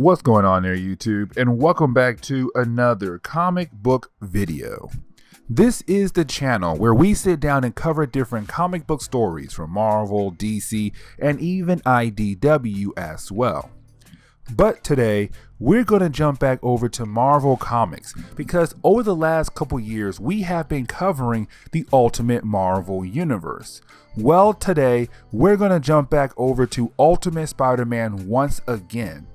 What's going on there, YouTube, and welcome back to another comic book video. This is the channel where we sit down and cover different comic book stories from Marvel, DC, and even IDW as well. But today, we're going to jump back over to Marvel Comics because over the last couple years, we have been covering the Ultimate Marvel Universe. Well, today, we're going to jump back over to Ultimate Spider-Man once again.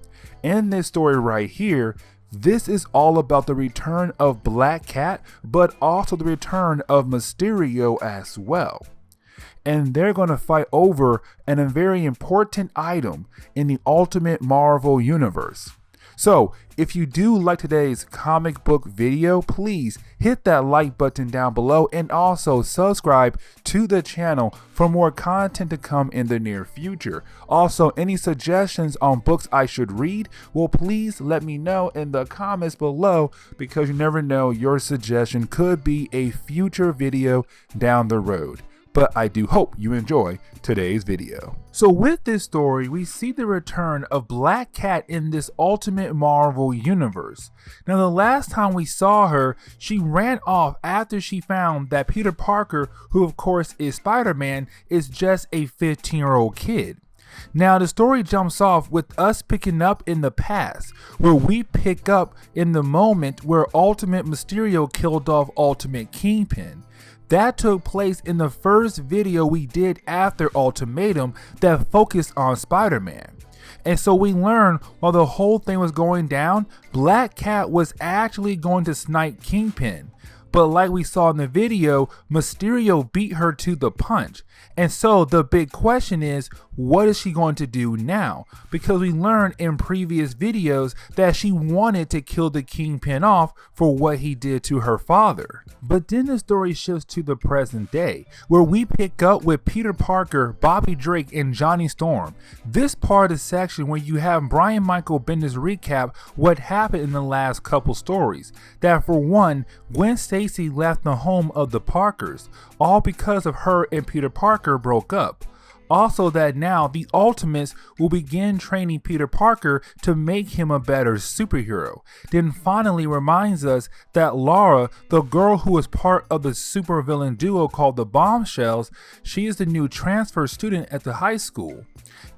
In this story right here, this is all about the return of Black Cat, but also the return of Mysterio as well. And they're going to fight over a very important item in the Ultimate Marvel Universe. So, if you do like today's comic book video, please hit that like button down below and also subscribe to the channel for more content to come in the near future. Also, any suggestions on books I should read, well, please let me know in the comments below because you never know, your suggestion could be a future video down the road. But I do hope you enjoy today's video. So with this story, we see the return of Black Cat in this Ultimate Marvel Universe. Now, the last time we saw her, she ran off after she found that Peter Parker, who of course is Spider-Man, is just a 15-year-old kid. Now, the story jumps off with us picking up in the past, where we pick up in the moment where Ultimate Mysterio killed off Ultimate Kingpin. That took place in the first video we did after Ultimatum that focused on Spider-Man. And so we learned while the whole thing was going down, Black Cat was actually going to snipe Kingpin. But like we saw in the video, Mysterio beat her to the punch. And so the big question is, what is she going to do now? Because we learned in previous videos that she wanted to kill the Kingpin off for what he did to her father. But then the story shifts to the present day, where we pick up with Peter Parker, Bobby Drake, and Johnny Storm. This part of the section where you have Brian Michael Bendis recap what happened in the last couple stories. That for one, Gwen Stacy left the home of the Parkers, all because of her and Peter Parker broke up. Also that now the Ultimates will begin training Peter Parker to make him a better superhero. Then finally reminds us that Laura, the girl who was part of the supervillain duo called the Bombshells, she is the new transfer student at the high school.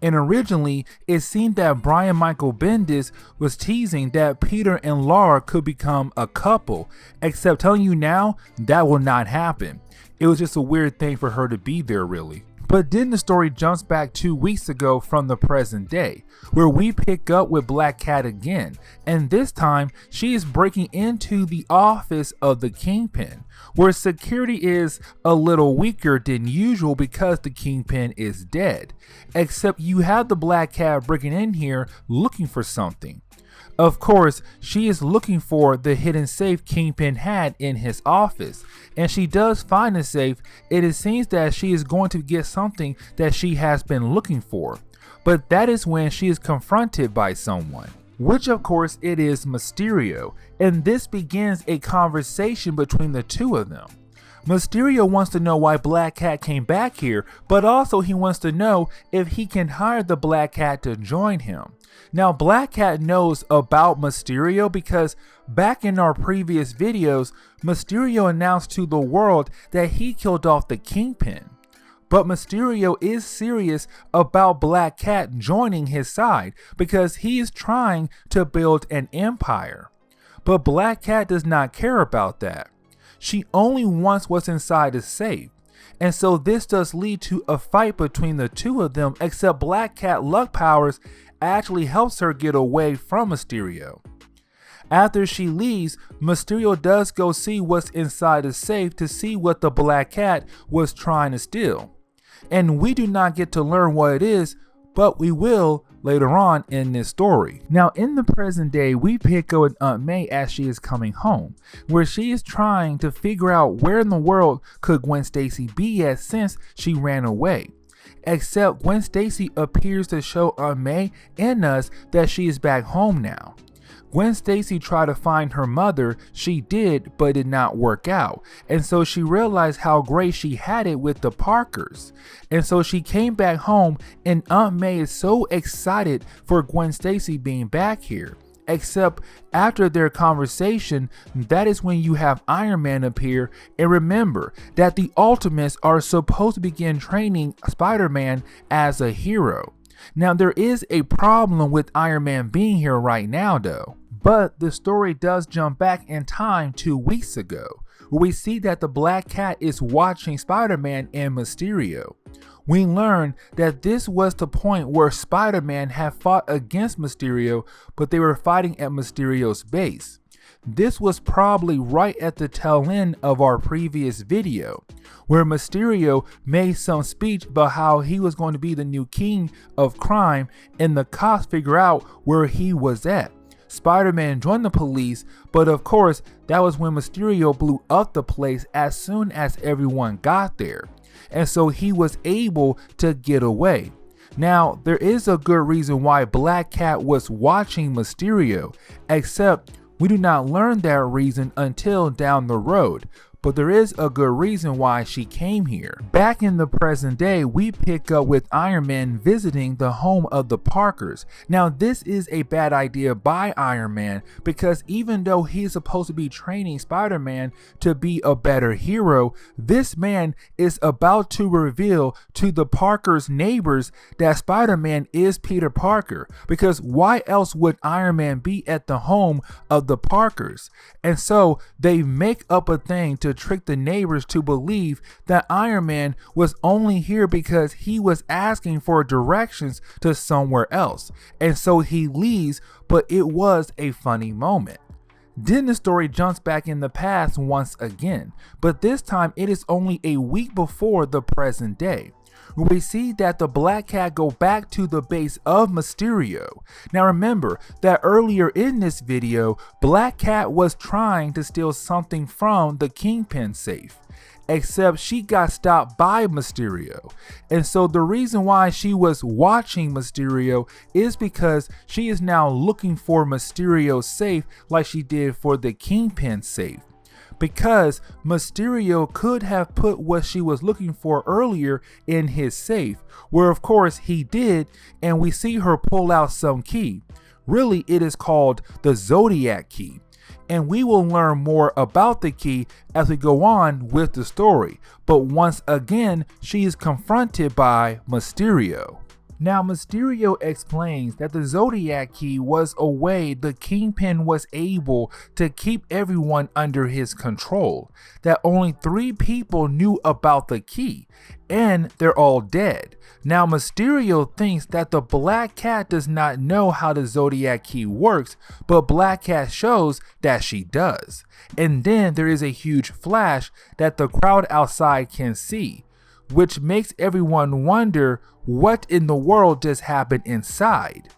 And originally, it seemed that Brian Michael Bendis was teasing that Peter and Laura could become a couple, except telling you now, that will not happen. It was just a weird thing for her to be there, really. But then the story jumps back 2 weeks ago from the present day, where we pick up with Black Cat again, and this time she is breaking into the office of the Kingpin, where security is a little weaker than usual because the Kingpin is dead, except you have the Black Cat breaking in here looking for something. Of course, she is looking for the hidden safe Kingpin had in his office, and she does find the safe. It seems that she is going to get something that she has been looking for, but that is when she is confronted by someone, which of course it is Mysterio, and this begins a conversation between the two of them. Mysterio wants to know why Black Cat came back here, but also he wants to know if he can hire the Black Cat to join him. Now, Black Cat knows about Mysterio because back in our previous videos, Mysterio announced to the world that he killed off the Kingpin. But Mysterio is serious about Black Cat joining his side because he is trying to build an empire. But Black Cat does not care about that. She only wants what's inside the safe. And so this does lead to a fight between the two of them, except Black Cat luck powers actually helps her get away from Mysterio. After she leaves, Mysterio does go see what's inside the safe to see what the Black Cat was trying to steal. And we do not get to learn what it is, but we will later on in this story. Now, in the present day, we pick up with Aunt May as she is coming home, where she is trying to figure out where in the world could Gwen Stacy be at since she ran away. Except Gwen Stacy appears to show Aunt May and us that she is back home now. Gwen Stacy tried to find her mother. She did, but it did not work out. And so she realized how great she had it with the Parkers. And so she came back home, and Aunt May is so excited for Gwen Stacy being back here. Except after their conversation, that is when you have Iron Man appear. And remember that the Ultimates are supposed to begin training Spider-Man as a hero. Now, there is a problem with Iron Man being here right now though. But the story does jump back in time 2 weeks ago, where we see that the Black Cat is watching Spider-Man and Mysterio. We learn that this was the point where Spider-Man had fought against Mysterio, but they were fighting at Mysterio's base. This was probably right at the tail end of our previous video, where Mysterio made some speech about how he was going to be the new king of crime, and the cops figure out where he was at. Spider-Man joined the police, but of course that was when Mysterio blew up the place as soon as everyone got there, and so he was able to get away. Now, there is a good reason why Black Cat was watching Mysterio, except we do not learn that reason until down the road. But there is a good reason why she came here. Back in the present day, we pick up with Iron Man visiting the home of the Parkers. Now, this is a bad idea by Iron Man, because even though he's supposed to be training Spider-Man to be a better hero, this man is about to reveal to the Parkers' neighbors that Spider-Man is Peter Parker. Because why else would Iron Man be at the home of the Parkers? And so they make up a thing to trick the neighbors to believe that Iron Man was only here because he was asking for directions to somewhere else. And so he leaves, but it was a funny moment. Then the story jumps back in the past once again, but this time it is only a week before the present day. We see that the Black Cat go back to the base of Mysterio. Now remember that earlier in this video, Black Cat was trying to steal something from the Kingpin safe, except she got stopped by Mysterio. And so the reason why she was watching Mysterio is because she is now looking for Mysterio's safe like she did for the Kingpin safe. Because Mysterio could have put what she was looking for earlier in his safe, where of course he did, and we see her pull out some key. Really, it is called the Zodiac Key, and we will learn more about the key as we go on with the story. But once again, she is confronted by Mysterio. Now, Mysterio explains that the Zodiac Key was a way the Kingpin was able to keep everyone under his control, that only 3 people knew about the key, and they're all dead. Now, Mysterio thinks that the Black Cat does not know how the Zodiac Key works, but Black Cat shows that she does. And then there is a huge flash that the crowd outside can see, which makes everyone wonder what in the world just happened inside.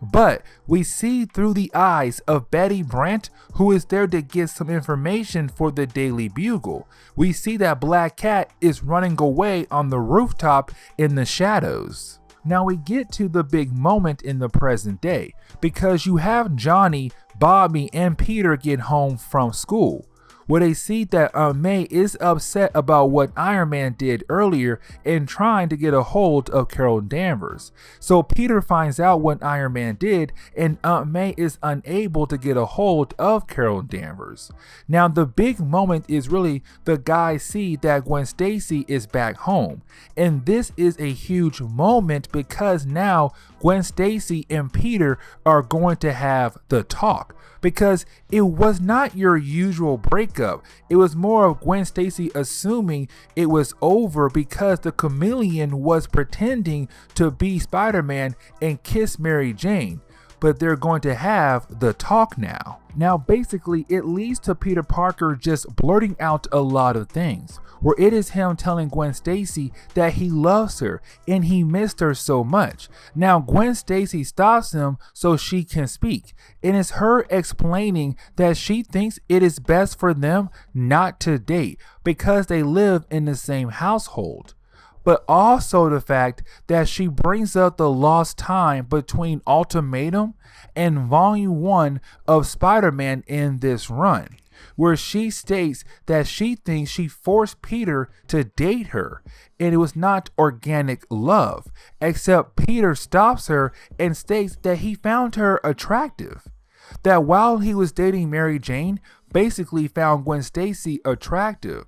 But we see through the eyes of Betty Brant, who is there to get some information for the Daily Bugle. We see that Black Cat is running away on the rooftop in the shadows. Now we get to the big moment in the present day, because you have Johnny, Bobby, and Peter get home from school, where they see that Aunt May is upset about what Iron Man did earlier and trying to get a hold of Carol Danvers. So Peter finds out what Iron Man did, and Aunt May is unable to get a hold of Carol Danvers. Now the big moment is really the guys see that Gwen Stacy is back home, and this is a huge moment because now Gwen Stacy and Peter are going to have the talk. Because it was not your usual breakup. It was more of Gwen Stacy assuming it was over because the chameleon was pretending to be Spider-Man and kiss Mary Jane. But they're going to have the talk now. Now basically it leads to Peter Parker just blurting out a lot of things, where it is him telling Gwen Stacy that he loves her and he missed her so much. Now Gwen Stacy stops him so she can speak, and it's her explaining that she thinks it is best for them not to date because they live in the same household. but also the fact that she brings up the lost time between Ultimatum and Volume 1 of Spider-Man in this run, where she states that she thinks she forced Peter to date her, and it was not organic love, except Peter stops her and states that he found her attractive. That while he was dating Mary Jane, basically found Gwen Stacy attractive.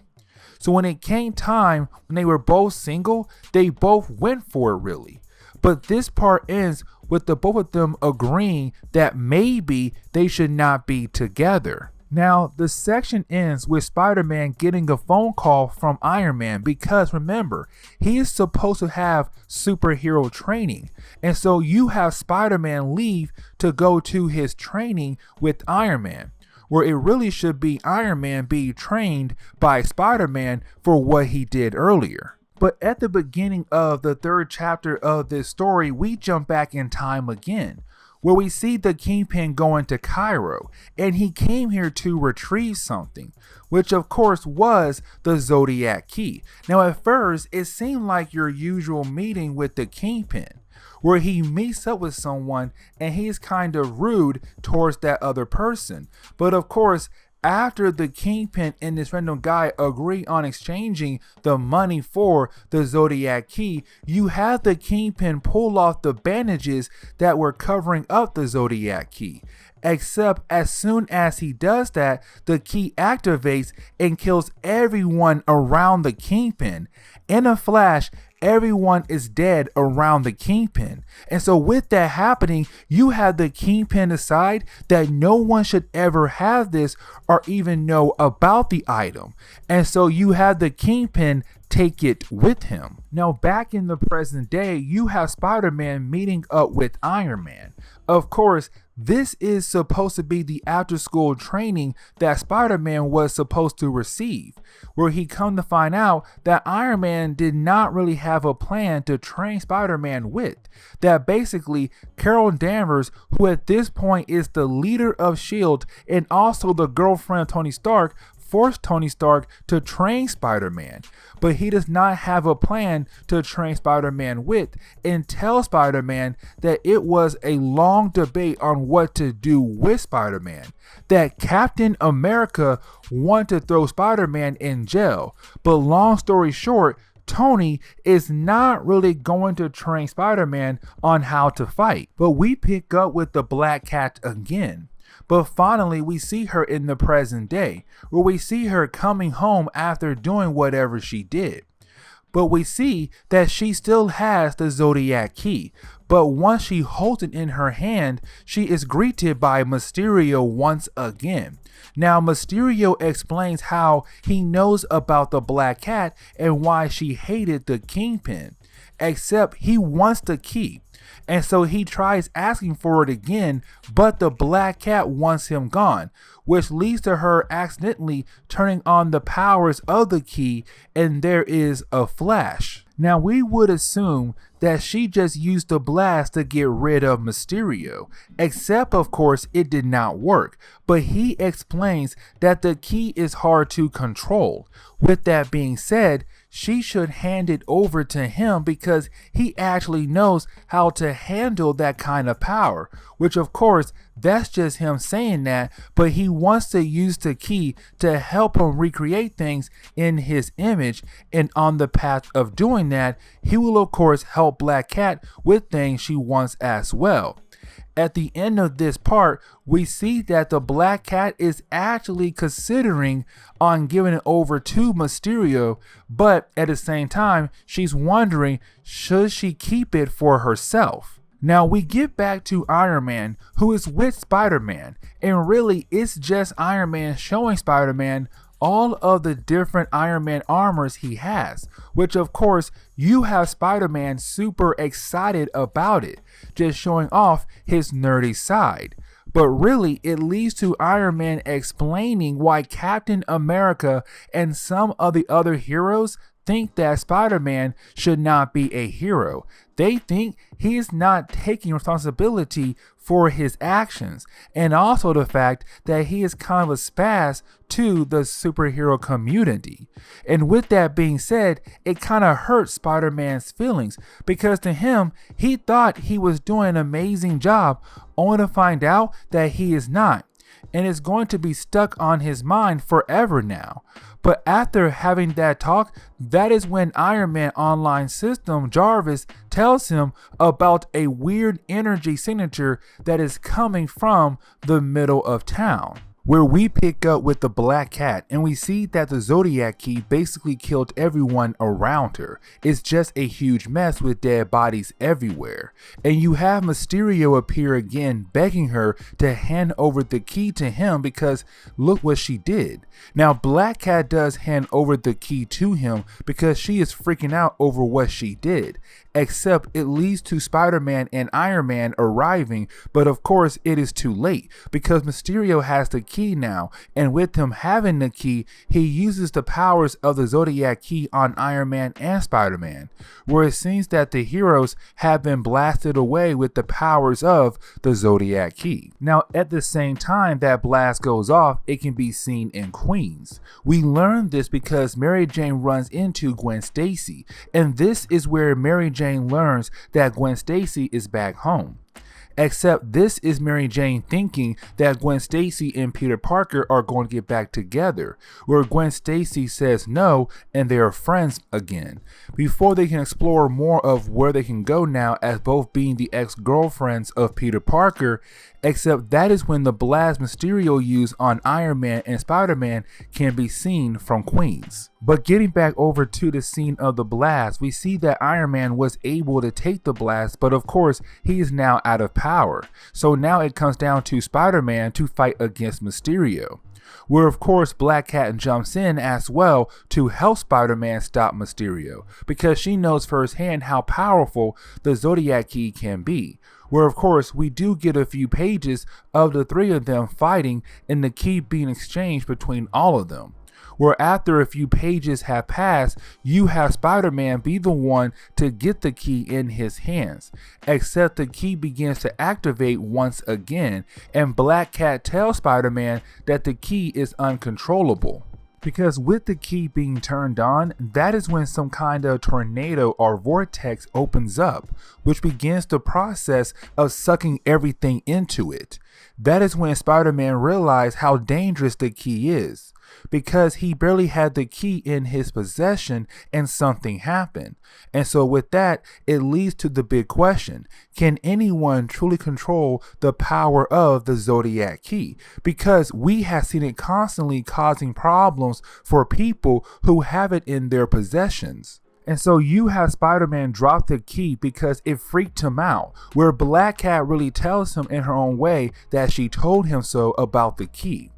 So when it came time when they were both single, they both went for it really. But this part ends with the both of them agreeing that maybe they should not be together. Now, the section ends with Spider-Man getting a phone call from Iron Man because remember, he is supposed to have superhero training. And so you have Spider-Man leave to go to his training with Iron Man, where it really should be Iron Man being trained by Spider-Man for what he did earlier. But at the beginning of the 3rd chapter of this story, we jump back in time again, where we see the Kingpin going to Cairo, and he came here to retrieve something, which of course was the Zodiac Key. Now at first, it seemed like your usual meeting with the Kingpin, where he meets up with someone and he's kind of rude towards that other person. But of course, after the Kingpin and this random guy agree on exchanging the money for the Zodiac Key, you have the Kingpin pull off the bandages that were covering up the Zodiac Key. Except as soon as he does that, the key activates and kills everyone around the Kingpin. In a flash, everyone is dead around the Kingpin. And so with that happening, you have the Kingpin decide that no one should ever have this or even know about the item. And so you have the Kingpin take it with him. Now back in the present day, you have Spider-Man meeting up with Iron Man. Of course, this is supposed to be the after-school training that Spider-Man was supposed to receive, where he come to find out that Iron Man did not really have a plan to train Spider-Man with. That basically Carol Danvers, who at this point is the leader of S.H.I.E.L.D. and also the girlfriend of Tony Stark, forced Tony Stark to train Spider-Man, but he does not have a plan to train Spider-Man with, and tell Spider-Man that it was a long debate on what to do with Spider-Man, that Captain America wanted to throw Spider-Man in jail, but long story short, Tony is not really going to train Spider-Man on how to fight. But we pick up with the Black Cat again. But finally, we see her in the present day, where we see her coming home after doing whatever she did. But we see that she still has the Zodiac Key. But once she holds it in her hand, she is greeted by Mysterio once again. Now, Mysterio explains how he knows about the Black Cat and why she hated the Kingpin, except he wants the key. And so he tries asking for it again, but the Black Cat wants him gone, which leads to her accidentally turning on the powers of the key, and there is a flash. Now we would assume that she just used the blast to get rid of Mysterio, except of course it did not work, but he explains that the key is hard to control. With that being said, she should hand it over to him because he actually knows how to handle that kind of power, which of course that's just him saying that, but he wants to use the key to help him recreate things in his image, and on the path of doing that, he will of course help Black Cat with things she wants as well. At the end of this part, we see that the Black Cat is actually considering on giving it over to Mysterio, but at the same time, she's wondering, should she keep it for herself? Now we get back to Iron Man, who is with Spider-Man, and really it's just Iron Man showing Spider-Man all of the different Iron Man armors he has, which of course you have Spider-Man super excited about it, just showing off his nerdy side. But really it leads to Iron Man explaining why Captain America and some of the other heroes think that Spider-Man should not be a hero. They think he is not taking responsibility for his actions, and also the fact that he is kind of a spaz to the superhero community. And with that being said, it kind of hurts Spider-Man's feelings, because to him, he thought he was doing an amazing job, only to find out that he is not. And it's going to be stuck on his mind forever now. But after having that talk, that is when Iron Man online system Jarvis tells him about a weird energy signature that is coming from the middle of town, where we pick up with the Black Cat and we see that the Zodiac Key basically killed everyone around her. It's just a huge mess with dead bodies everywhere. And you have Mysterio appear again, begging her to hand over the key to him because look what she did. Now Black Cat does hand over the key to him because she is freaking out over what she did. Except it leads to Spider-Man and Iron Man arriving, but of course it is too late because Mysterio has the key now, and with him having the key, he uses the powers of the Zodiac Key on Iron Man and Spider-Man, where it seems that the heroes have been blasted away with the powers of the Zodiac Key. Now at the same time that blast goes off, it can be seen in Queens. We learn this because Mary Jane runs into Gwen Stacy, and this is where Mary Jane learns that Gwen Stacy is back home. Except this is Mary Jane thinking that Gwen Stacy and Peter Parker are going to get back together, where Gwen Stacy says no and they are friends again, before they can explore more of where they can go now as both being the ex-girlfriends of Peter Parker. Except that is when the blast Mysterio used on Iron Man and Spider-Man can be seen from Queens. But getting back over to the scene of the blast, we see that Iron Man was able to take the blast, but of course he is now out of power. So now it comes down to Spider-Man to fight against Mysterio, where of course Black Cat jumps in as well to help Spider-Man stop Mysterio, because she knows firsthand how powerful the Zodiac Key can be. Where of course we do get a few pages of the three of them fighting and the key being exchanged between all of them. Where after a few pages have passed, you have Spider-Man be the one to get the key in his hands. Except the key begins to activate once again, and Black Cat tells Spider-Man that the key is uncontrollable. Because with the key being turned on, that is when some kind of tornado or vortex opens up, which begins the process of sucking everything into it. That is when Spider-Man realized how dangerous the key is, because he barely had the key in his possession and something happened. And so with that, it leads to the big question: can anyone truly control the power of the Zodiac Key? Because we have seen it constantly causing problems for people who have it in their possessions. And so you have Spider-Man drop the key because it freaked him out, where Black Cat really tells him in her own way that she told him so about the key.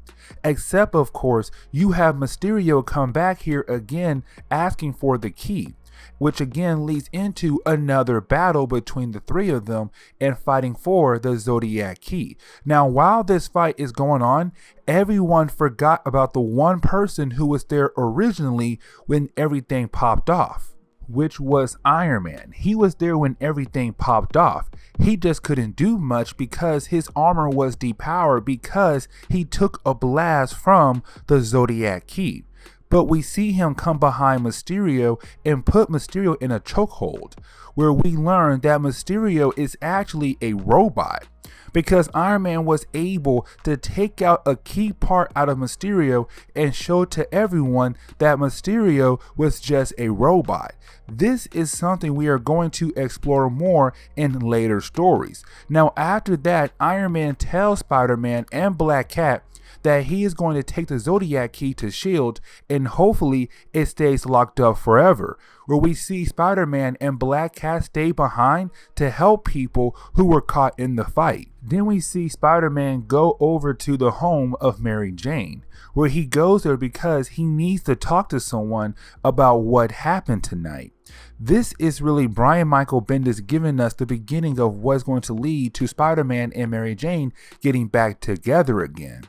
Except of course you have Mysterio come back here again asking for the key, which again leads into another battle between the three of them and fighting for the Zodiac Key. Now while this fight is going on, everyone forgot about the one person who was there originally when everything popped off, which was Iron Man. He was there when everything popped off. He just couldn't do much because his armor was depowered because he took a blast from the Zodiac Key. But we see him come behind Mysterio and put Mysterio in a chokehold, where we learn that Mysterio is actually a robot, because Iron Man was able to take out a key part out of Mysterio and show to everyone that Mysterio was just a robot. This is something we are going to explore more in later stories. Now after that, Iron Man tells Spider-Man and Black Cat that he is going to take the Zodiac Key to S.H.I.E.L.D. and hopefully it stays locked up forever, where we see Spider-Man and Black Cat stay behind to help people who were caught in the fight. Then we see Spider-Man go over to the home of Mary Jane, where he goes there because he needs to talk to someone about what happened tonight. This is really Brian Michael Bendis giving us the beginning of what's going to lead to Spider-Man and Mary Jane getting back together again.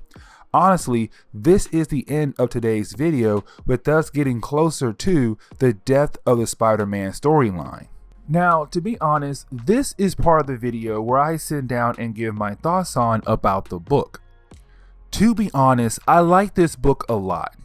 Honestly, this is the end of today's video, with us getting closer to the death of the Spider-Man storyline. Now, to be honest, this is part of the video where I sit down and give my thoughts on about the book. To be honest, I like this book a lot.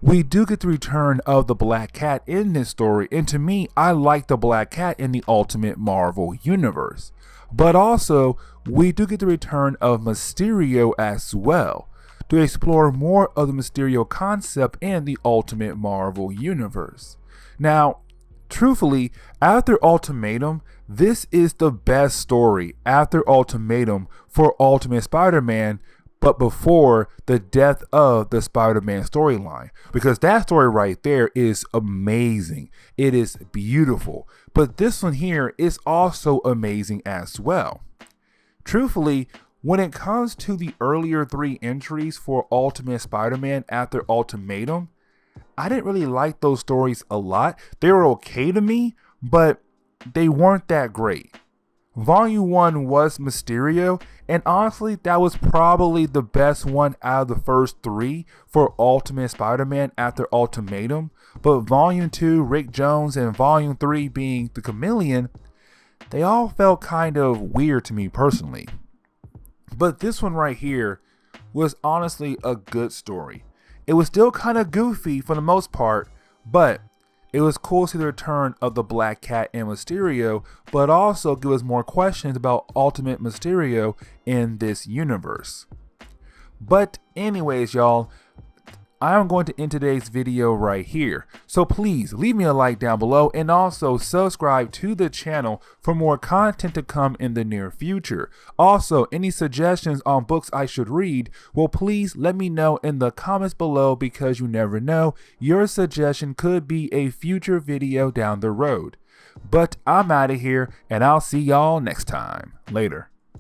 We do get the return of the Black Cat in this story, and to me, I like the Black Cat in the Ultimate Marvel Universe. But also, we do get the return of Mysterio as well, to explore more of the Mysterio concept in the Ultimate Marvel Universe. Now, truthfully, after Ultimatum, this is the best story after Ultimatum for Ultimate Spider-Man, but before the death of the Spider-Man storyline, because that story right there is amazing. It is beautiful, but this one here is also amazing as well. Truthfully, when it comes to the earlier 3 entries for Ultimate Spider-Man after Ultimatum, I didn't really like those stories a lot. They were okay to me, but they weren't that great. Volume 1 was Mysterio, and honestly, that was probably the best one out of the first 3 for Ultimate Spider-Man after Ultimatum. But Volume 2, Rick Jones, and Volume 3 being the Chameleon, they all felt kind of weird to me personally. But this one right here was honestly a good story. It was still kind of goofy for the most part, but it was cool to see the return of the Black Cat and Mysterio, but also give us more questions about Ultimate Mysterio in this universe. But anyways, y'all, I'm going to end today's video right here. So please leave me a like down below, and also subscribe to the channel for more content to come in the near future. Also, any suggestions on books I should read, well, please let me know in the comments below, because you never know, your suggestion could be a future video down the road. But I'm out of here, and I'll see y'all next time. Later.